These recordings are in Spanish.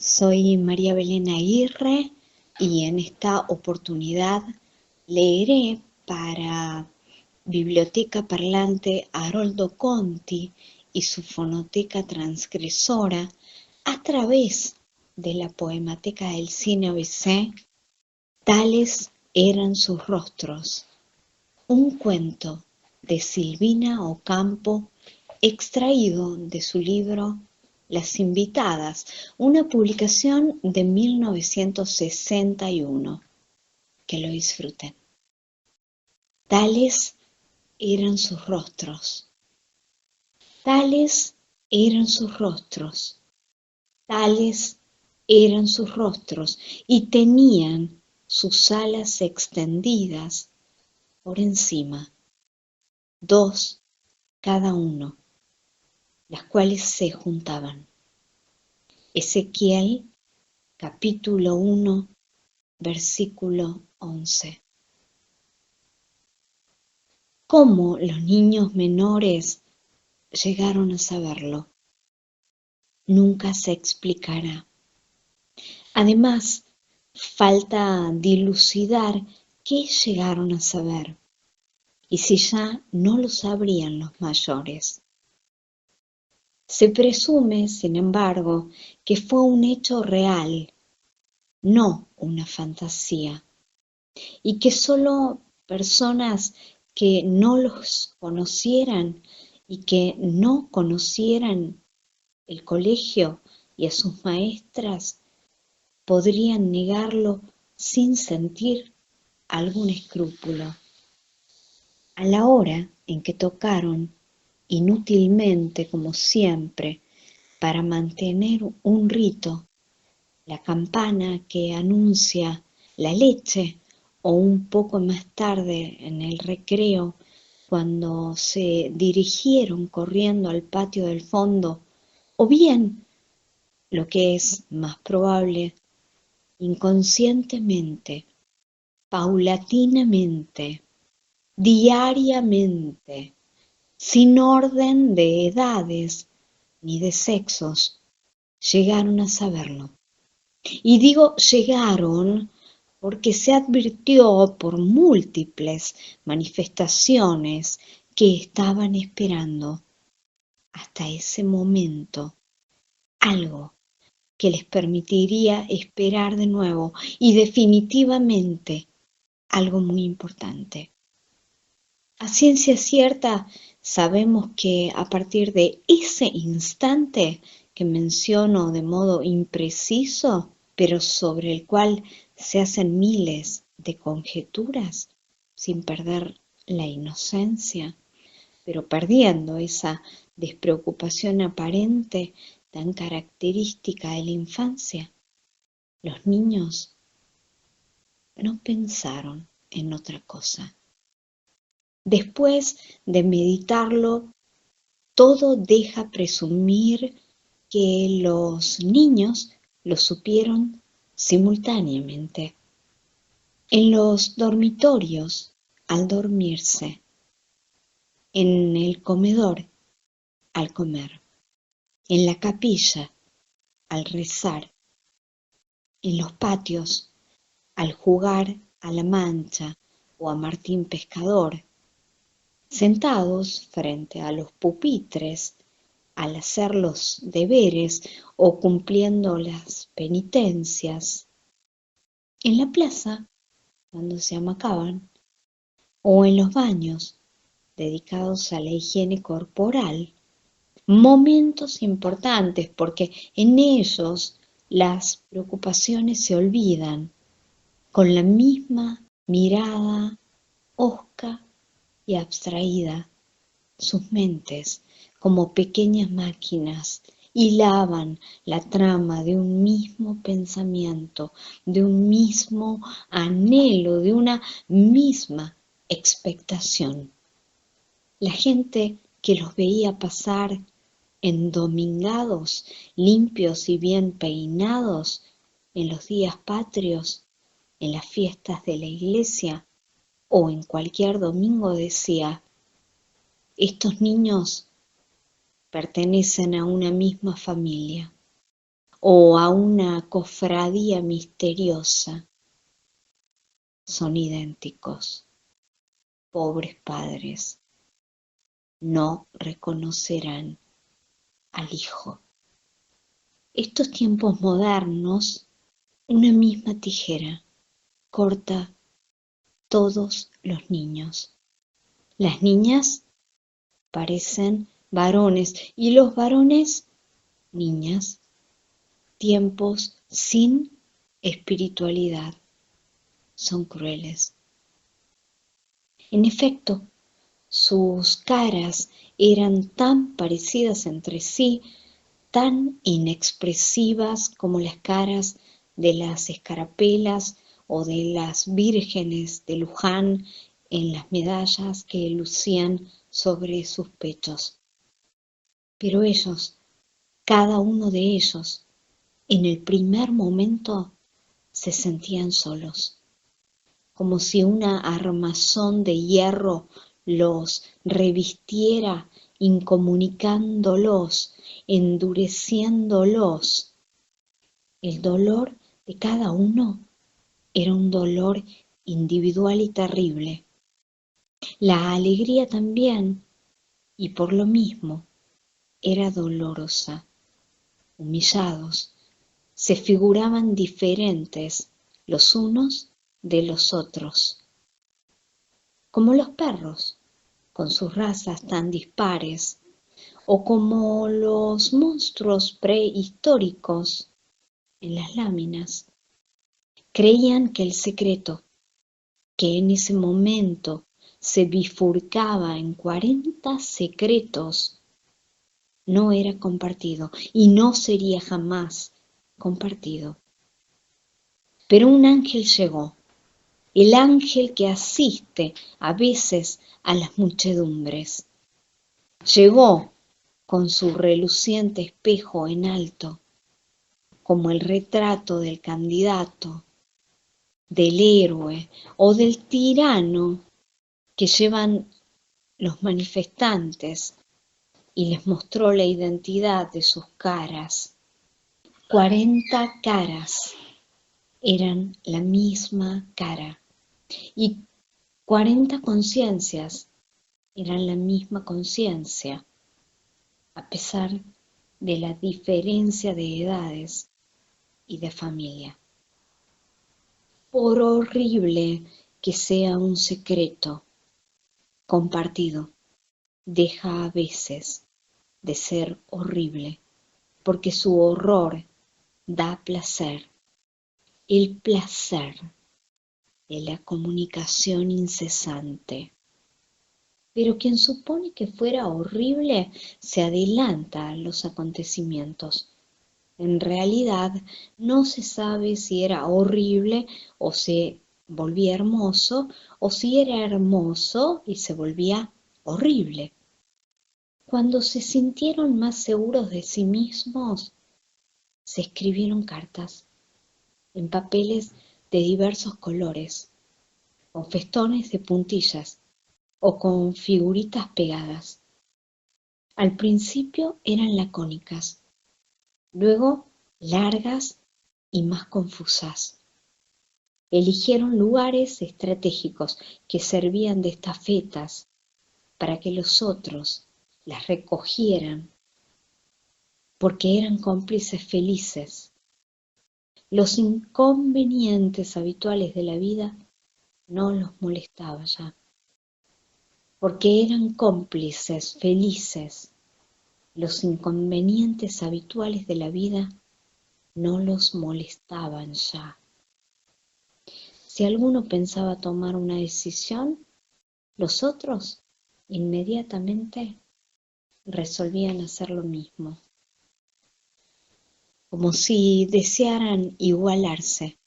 Soy María Belén Aguirre y en esta oportunidad leeré para Biblioteca Parlante Haroldo Conti y su fonoteca transgresora a través de la Poemateca del Cine ABC. Tales eran sus rostros, un cuento de Silvina Ocampo extraído de su libro Las Invitadas, una publicación de 1961. Que lo disfruten. Tales eran sus rostros, tales eran sus rostros, tales eran sus rostros, y tenían sus alas extendidas por encima, dos cada uno, las cuales se juntaban. Ezequiel, capítulo 1, versículo 11. ¿Cómo los niños menores llegaron a saberlo? Nunca se explicará. Además, falta dilucidar qué llegaron a saber, y si ya no lo sabrían los mayores. Se presume, sin embargo, que fue un hecho real, no una fantasía, y que solo personas que no los conocieran y que no conocieran el colegio y a sus maestras podrían negarlo sin sentir algún escrúpulo. A la hora en que tocaron, inútilmente como siempre, para mantener un rito, la campana que anuncia la leche, o un poco más tarde en el recreo, cuando se dirigieron corriendo al patio del fondo, o bien, lo que es más probable, inconscientemente, paulatinamente, diariamente, sin orden de edades ni de sexos, llegaron a saberlo. Y digo llegaron porque se advirtió por múltiples manifestaciones que estaban esperando hasta ese momento algo que les permitiría esperar de nuevo, y definitivamente algo muy importante. A ciencia cierta sabemos que a partir de ese instante que menciono de modo impreciso, pero sobre el cual se hacen miles de conjeturas, sin perder la inocencia, pero perdiendo esa despreocupación aparente tan característica de la infancia, los niños no pensaron en otra cosa. Después de meditarlo, todo deja presumir que los niños lo supieron simultáneamente. En los dormitorios, al dormirse, en el comedor, al comer, en la capilla, al rezar, en los patios, al jugar a la mancha o a Martín Pescador, sentados frente a los pupitres al hacer los deberes o cumpliendo las penitencias, en la plaza cuando se amacaban, o en los baños dedicados a la higiene corporal, momentos importantes porque en ellos las preocupaciones se olvidan con la misma mirada hosca y abstraída. Sus mentes, como pequeñas máquinas, hilaban la trama de un mismo pensamiento, de un mismo anhelo, de una misma expectación. La gente que los veía pasar endomingados, limpios y bien peinados, en los días patrios, en las fiestas de la iglesia o en cualquier domingo, decía: estos niños pertenecen a una misma familia, o a una cofradía misteriosa, son idénticos. Pobres padres, no reconocerán al hijo. Estos tiempos modernos, una misma tijera corta todos los niños. Las niñas parecen varones y los varones niñas. Tiempos sin espiritualidad son crueles. En efecto, sus caras eran tan parecidas entre sí, tan inexpresivas como las caras de las escarapelas o de las vírgenes de Luján en las medallas que lucían sobre sus pechos. Pero ellos, cada uno de ellos, en el primer momento se sentían solos, como si una armazón de hierro los revistiera, incomunicándolos, endureciéndolos. El dolor de cada uno era un dolor individual y terrible. La alegría también, y por lo mismo, era dolorosa. Humillados, se figuraban diferentes los unos de los otros, como los perros, con sus razas tan dispares, o como los monstruos prehistóricos en las láminas. Creían que el secreto, que en ese momento se bifurcaba en 40 secretos, no era compartido y no sería jamás compartido. Pero un ángel llegó, el ángel que asiste a veces a las muchedumbres. Llegó con su reluciente espejo en alto, como el retrato del candidato, del héroe o del tirano que llevan los manifestantes, y les mostró la identidad de sus caras. 40 caras eran la misma cara y 40 conciencias eran la misma conciencia, a pesar de la diferencia de edades y de familia. Por horrible que sea un secreto compartido, deja a veces de ser horrible, porque su horror da placer, el placer de la comunicación incesante. Pero quien supone que fuera horrible se adelanta a los acontecimientos. En realidad no se sabe si era horrible o se volvía hermoso, o si era hermoso y se volvía horrible. Cuando se sintieron más seguros de sí mismos, se escribieron cartas en papeles de diversos colores, con festones de puntillas o con figuritas pegadas. Al principio eran lacónicas, luego largas y más confusas. Eligieron lugares estratégicos que servían de estafetas para que los otros las recogieran, porque eran cómplices felices. Los inconvenientes habituales de la vida no los molestaba ya, porque eran cómplices felices. Los inconvenientes habituales de la vida no los molestaban ya. Si alguno pensaba tomar una decisión, los otros inmediatamente resolvían hacer lo mismo, como si desearan igualarse.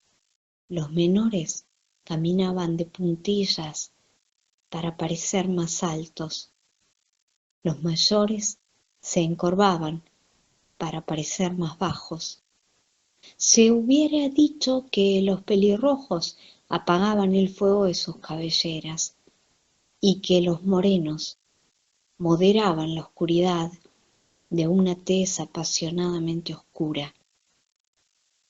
Los menores caminaban de puntillas para parecer más altos. Los mayores se encorvaban para parecer más bajos. Se hubiera dicho que los pelirrojos apagaban el fuego de sus cabelleras y que los morenos moderaban la oscuridad de una tez apasionadamente oscura.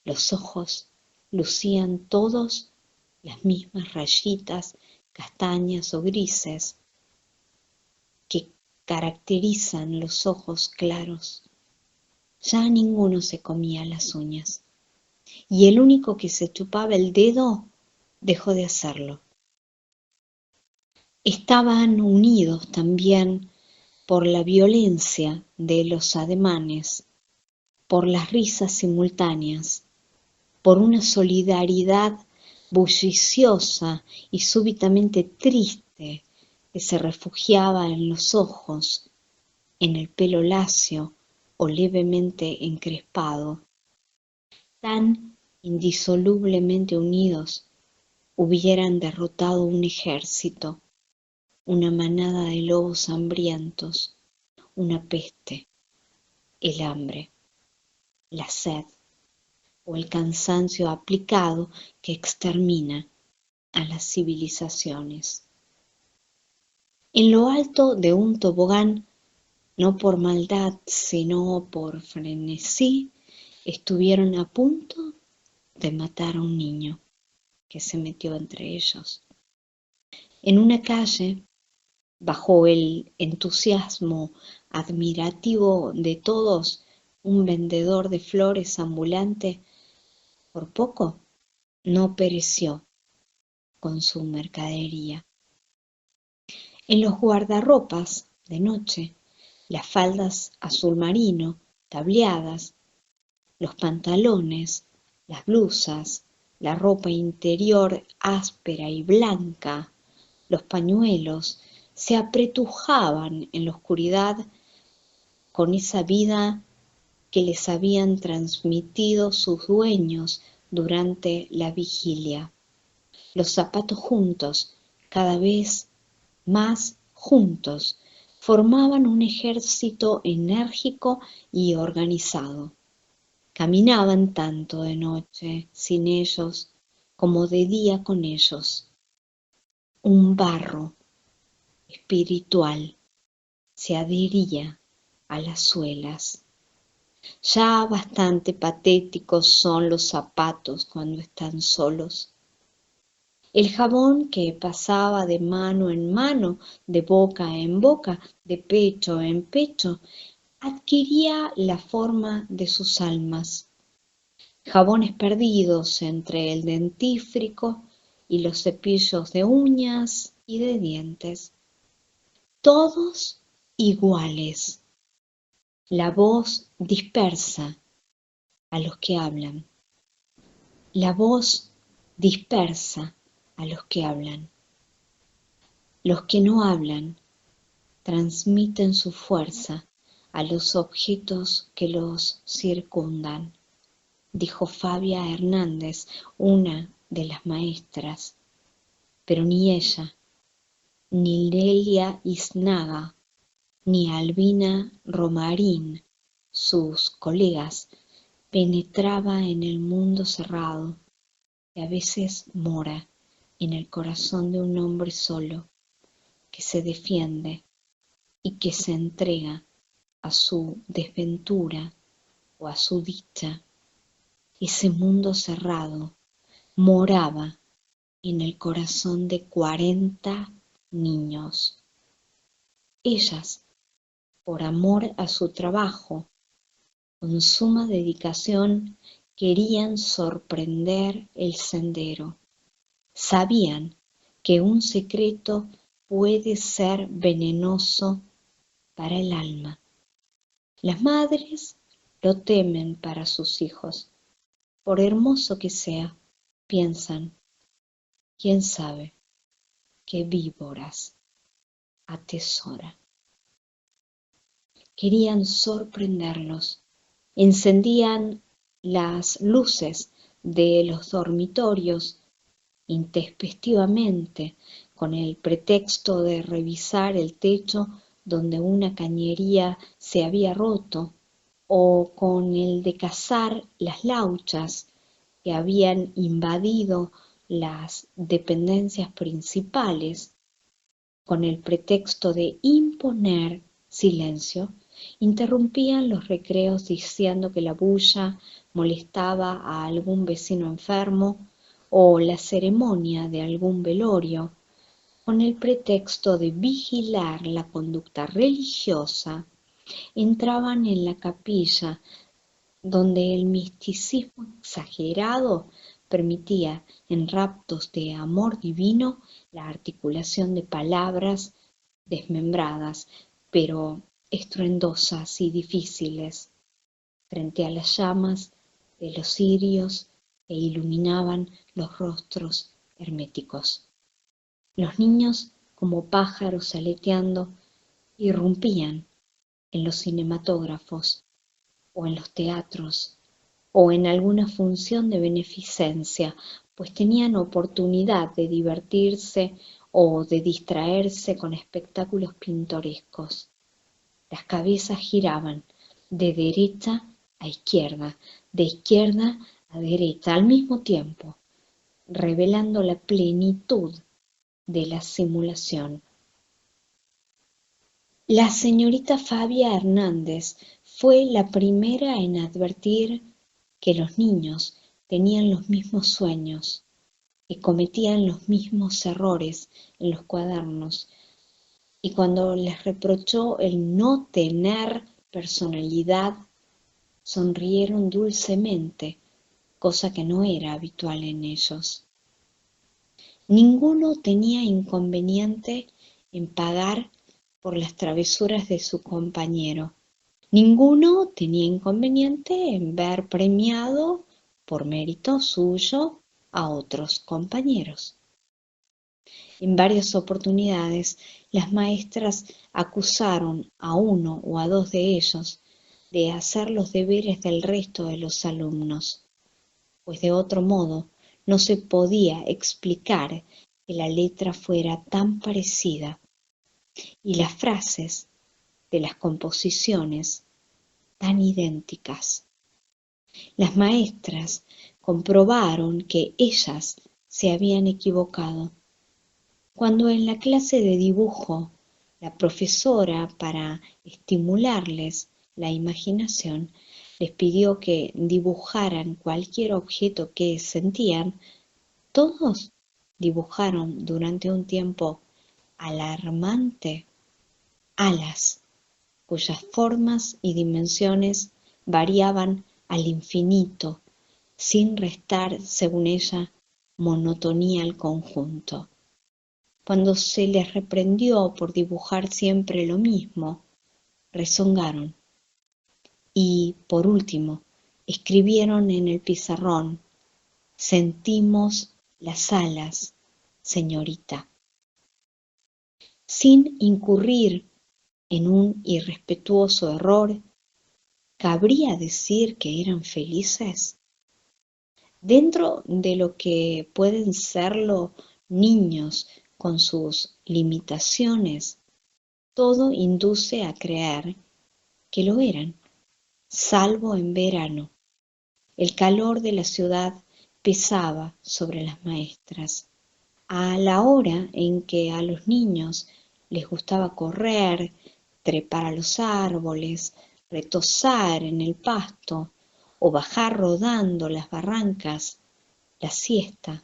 Los ojos lucían todos las mismas rayitas castañas o grises que caracterizan los ojos claros. Ya ninguno se comía las uñas, y el único que se chupaba el dedo dejó de hacerlo. Estaban unidos también por la violencia de los ademanes, por las risas simultáneas, por una solidaridad bulliciosa y súbitamente triste que se refugiaba en los ojos, en el pelo lacio o levemente encrespado. Tan indisolublemente unidos hubieran derrotado un ejército, una manada de lobos hambrientos, una peste, el hambre, la sed o el cansancio aplicado que extermina a las civilizaciones. En lo alto de un tobogán, no por maldad, sino por frenesí, estuvieron a punto de matar a un niño que se metió entre ellos. En una calle, bajo el entusiasmo admirativo de todos, un vendedor de flores ambulante, por poco no pereció con su mercadería. En los guardarropas, de noche, las faldas azul marino, tableadas, los pantalones, las blusas, la ropa interior áspera y blanca, los pañuelos, se apretujaban en la oscuridad con esa vida que les habían transmitido sus dueños durante la vigilia. Los zapatos juntos, cada vez más juntos, formaban un ejército enérgico y organizado. Caminaban tanto de noche sin ellos como de día con ellos. Un barro espiritual se adhería a las suelas. Ya bastante patéticos son los zapatos cuando están solos. El jabón que pasaba de mano en mano, de boca en boca, de pecho en pecho, adquiría la forma de sus almas. Jabones perdidos entre el dentífrico y los cepillos de uñas y de dientes. Todos iguales. La voz dispersa a los que hablan. La voz dispersa a los que hablan. Los que no hablan transmiten su fuerza a los objetos que los circundan, dijo Fabia Hernández, una de las maestras, pero ni ella, ni Lelia Isnaga, ni Albina Romarín, sus colegas, penetraba en el mundo cerrado que a veces mora en el corazón de un hombre solo, que se defiende y que se entrega a su desventura o a su dicha. Ese mundo cerrado moraba en el corazón de 40 niños. Ellas, por amor a su trabajo, con suma dedicación, querían sorprender el sendero. Sabían que un secreto puede ser venenoso para el alma. Las madres lo temen para sus hijos. Por hermoso que sea, piensan, quién sabe qué víboras atesora. Querían sorprenderlos. Encendían las luces de los dormitorios intempestivamente con el pretexto de revisar el techo donde una cañería se había roto o con el de cazar las lauchas que habían invadido las dependencias principales con el pretexto de imponer silencio interrumpían los recreos diciendo que la bulla molestaba a algún vecino enfermo o la ceremonia de algún velorio, con el pretexto de vigilar la conducta religiosa, entraban en la capilla donde el misticismo exagerado permitía en raptos de amor divino la articulación de palabras desmembradas, pero estruendosas y difíciles, frente a las llamas de los cirios e iluminaban los rostros herméticos. Los niños, como pájaros aleteando, irrumpían en los cinematógrafos o en los teatros o en alguna función de beneficencia, pues tenían oportunidad de divertirse o de distraerse con espectáculos pintorescos. Las cabezas giraban de derecha a izquierda, de izquierda a derecha al mismo tiempo, revelando la plenitud de la simulación. La señorita Fabia Hernández fue la primera en advertir que los niños tenían los mismos sueños, que cometían los mismos errores en los cuadernos, y cuando les reprochó el no tener personalidad, sonrieron dulcemente, cosa que no era habitual en ellos. Ninguno tenía inconveniente en pagar por las travesuras de su compañero. Ninguno tenía inconveniente en ver premiado por mérito suyo a otros compañeros. En varias oportunidades, las maestras acusaron a uno o a dos de ellos de hacer los deberes del resto de los alumnos, pues de otro modo no se podía explicar que la letra fuera tan parecida y las frases de las composiciones tan idénticas. Las maestras comprobaron que ellas se habían equivocado. Cuando en la clase de dibujo la profesora, para estimularles la imaginación, les pidió que dibujaran cualquier objeto que sentían, todos dibujaron durante un tiempo alarmante alas, cuyas formas y dimensiones variaban al infinito, sin restar, según ella, monotonía al conjunto. Cuando se les reprendió por dibujar siempre lo mismo, rezongaron y, por último, escribieron en el pizarrón: «Sentimos las alas, señorita». Sin incurrir en un irrespetuoso error, ¿cabría decir que eran felices? Dentro de lo que pueden serlo niños con sus limitaciones, todo induce a creer que lo eran, salvo en verano. El calor de la ciudad pesaba sobre las maestras. A la hora en que a los niños les gustaba correr, trepar a los árboles, retozar en el pasto o bajar rodando las barrancas, la siesta,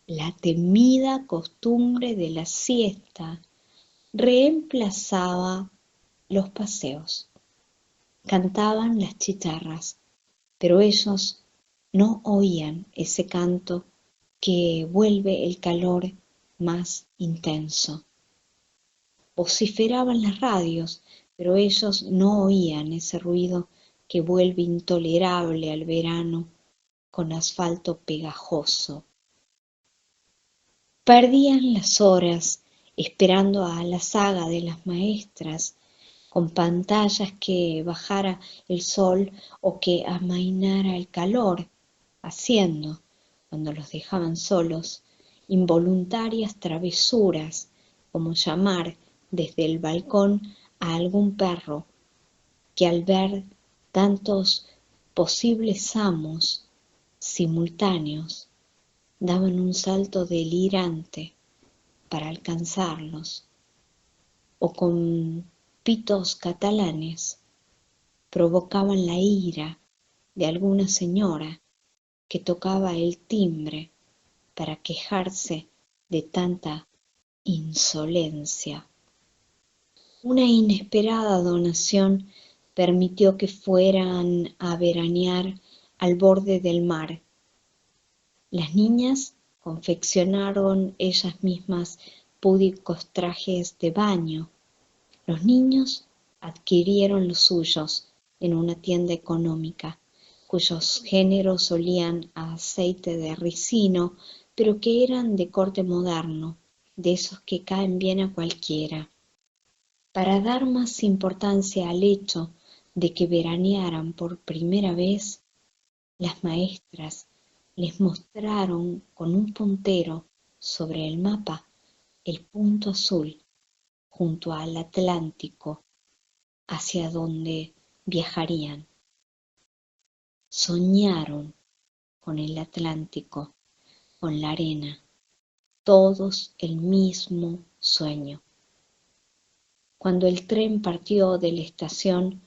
la temida costumbre de la siesta, reemplazaba los paseos. Cantaban las chicharras, pero ellos no oían ese canto que vuelve el calor más intenso. Vociferaban las radios, pero ellos no oían ese ruido que vuelve intolerable al verano con asfalto pegajoso. Perdían las horas esperando a la saga de las maestras, con pantallas que bajara el sol o que amainara el calor, haciendo, cuando los dejaban solos, involuntarias travesuras, como llamar desde el balcón a algún perro que, al ver tantos posibles amos simultáneos, daban un salto delirante para alcanzarlos, o con pitos catalanes provocaban la ira de alguna señora que tocaba el timbre para quejarse de tanta insolencia. Una inesperada donación permitió que fueran a veranear al borde del mar. Las niñas confeccionaron ellas mismas púdicos trajes de baño. Los niños adquirieron los suyos en una tienda económica, cuyos géneros olían a aceite de ricino, pero que eran de corte moderno, de esos que caen bien a cualquiera. Para dar más importancia al hecho de que veranearan por primera vez, las maestras les mostraron con un puntero sobre el mapa el punto azul junto al Atlántico, hacia donde viajarían. Soñaron con el Atlántico, con la arena, todos el mismo sueño. Cuando el tren partió de la estación,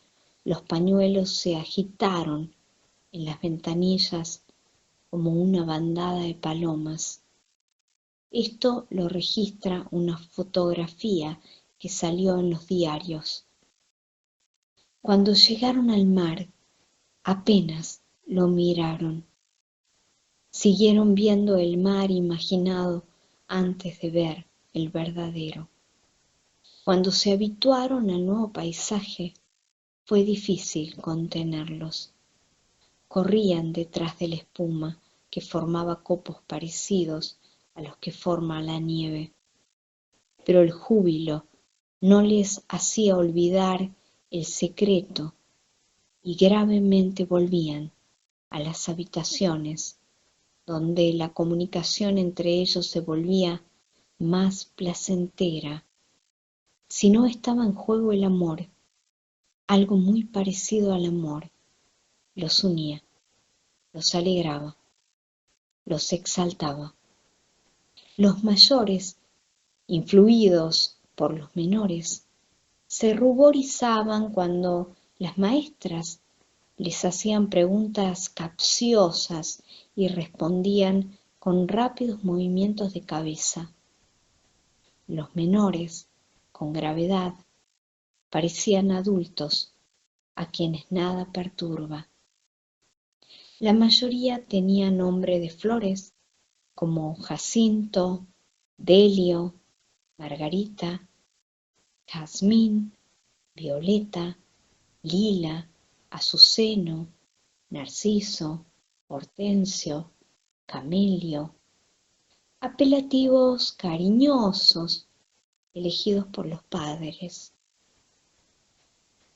los pañuelos se agitaron en las ventanillas como una bandada de palomas. Esto lo registra una fotografía que salió en los diarios. Cuando llegaron al mar, apenas lo miraron. Siguieron viendo el mar imaginado antes de ver el verdadero. Cuando se habituaron al nuevo paisaje, fue difícil contenerlos. Corrían detrás de la espuma que formaba copos parecidos a los que forma la nieve. Pero el júbilo no les hacía olvidar el secreto y gravemente volvían a las habitaciones donde la comunicación entre ellos se volvía más placentera. Si no estaba en juego el amor, algo muy parecido al amor los unía, los alegraba, los exaltaba. Los mayores, influidos por los menores, se ruborizaban cuando las maestras les hacían preguntas capciosas y respondían con rápidos movimientos de cabeza. Los menores, con gravedad, parecían adultos a quienes nada perturba. La mayoría tenía nombre de flores, como jacinto, delio, margarita, jazmín, violeta, lila, azuceno, narciso, hortensio, camelio, apelativos cariñosos elegidos por los padres.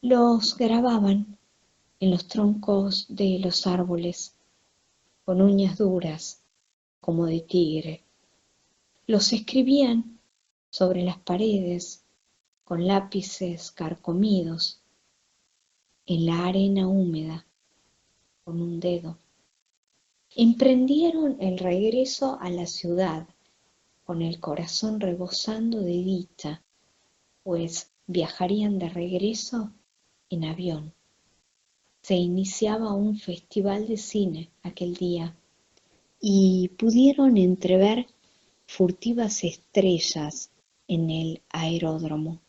Los grababan en los troncos de los árboles con uñas duras como de tigre. Los escribían sobre las paredes con lápices carcomidos, en la arena húmeda con un dedo. Emprendieron el regreso a la ciudad con el corazón rebosando de dicha, pues viajarían de regreso en avión. Se iniciaba un festival de cine aquel día y pudieron entrever furtivas estrellas en el aeródromo.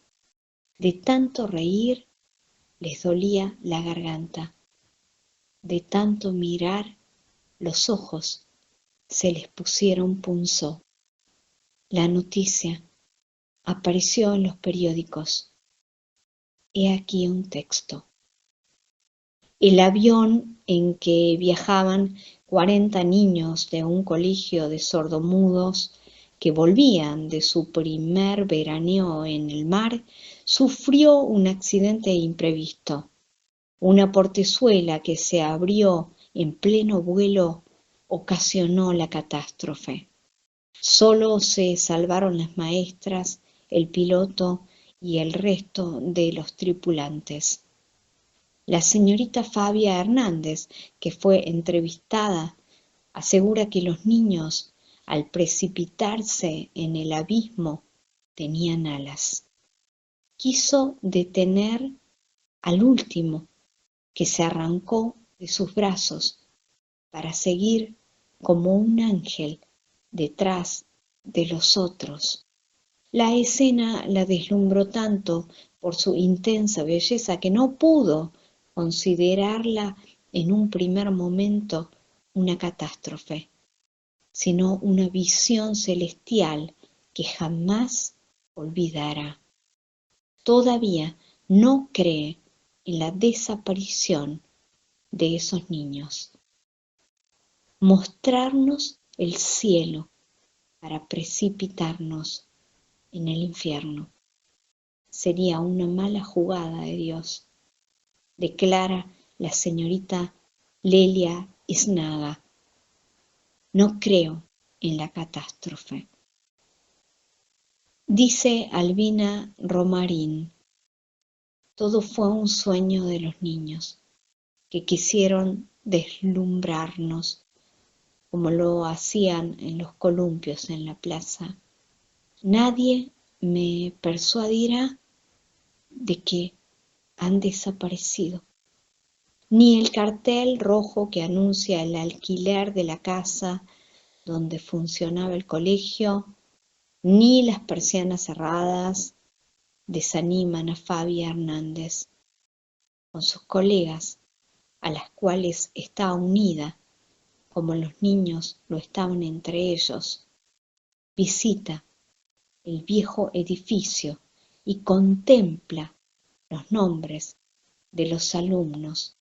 De tanto reír les dolía la garganta, de tanto mirar los ojos se les pusieron punzó. La noticia apareció en los periódicos. He aquí un texto. El avión en que viajaban 40 niños de un colegio de sordomudos que volvían de su primer veraneo en el mar sufrió un accidente imprevisto. Una portezuela que se abrió en pleno vuelo ocasionó la catástrofe. Solo se salvaron las maestras, el piloto y el resto de los tripulantes. La señorita Fabia Hernández, que fue entrevistada, asegura que los niños, al precipitarse en el abismo, tenían alas. Quiso detener al último, que se arrancó de sus brazos para seguir como un ángel detrás de los otros. La escena la deslumbró tanto por su intensa belleza que no pudo considerarla en un primer momento una catástrofe, sino una visión celestial que jamás olvidará. Todavía no cree en la desaparición de esos niños. Mostrarnos el cielo para precipitarnos en el infierno sería una mala jugada de Dios, declara la señorita Lelia Isnaga. No creo en la catástrofe. Dice Albina Romarín, todo fue un sueño de los niños que quisieron deslumbrarnos como lo hacían en los columpios en la plaza. Nadie me persuadirá de que han desaparecido. Ni el cartel rojo que anuncia el alquiler de la casa donde funcionaba el colegio, ni las persianas cerradas desaniman a Fabia Hernández. Con sus colegas, a las cuales está unida, como los niños lo estaban entre ellos, visita el viejo edificio y contempla los nombres de los alumnos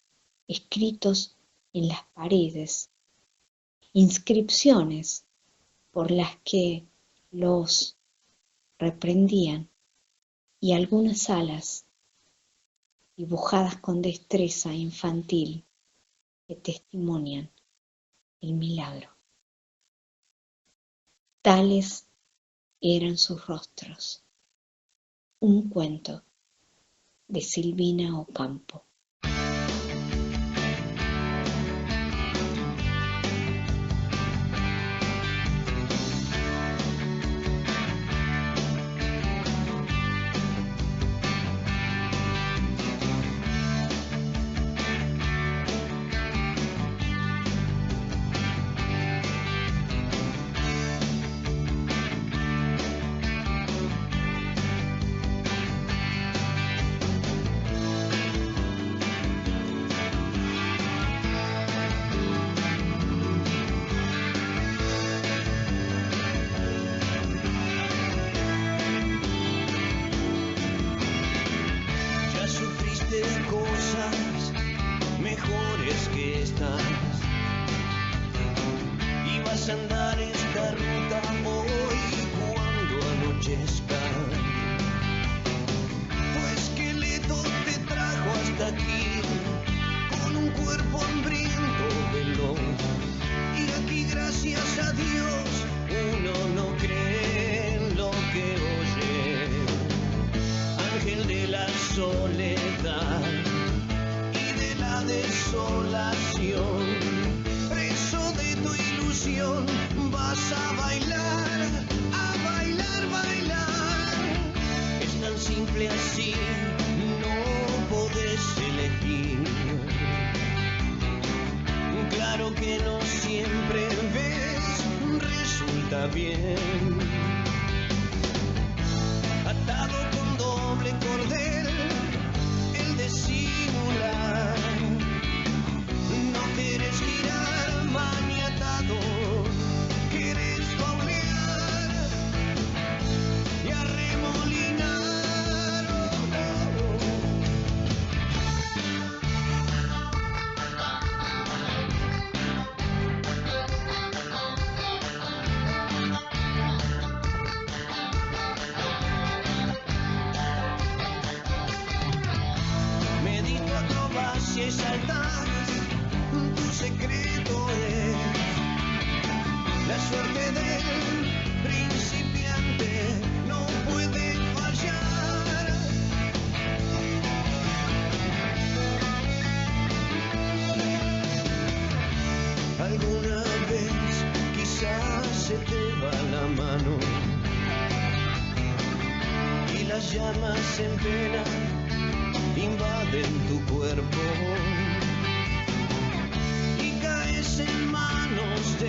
escritos en las paredes, inscripciones por las que los reprendían y algunas alas dibujadas con destreza infantil que testimonian el milagro. Tales eran sus rostros. Un cuento de Silvina Ocampo. Llamas en pena invaden tu cuerpo y caes en manos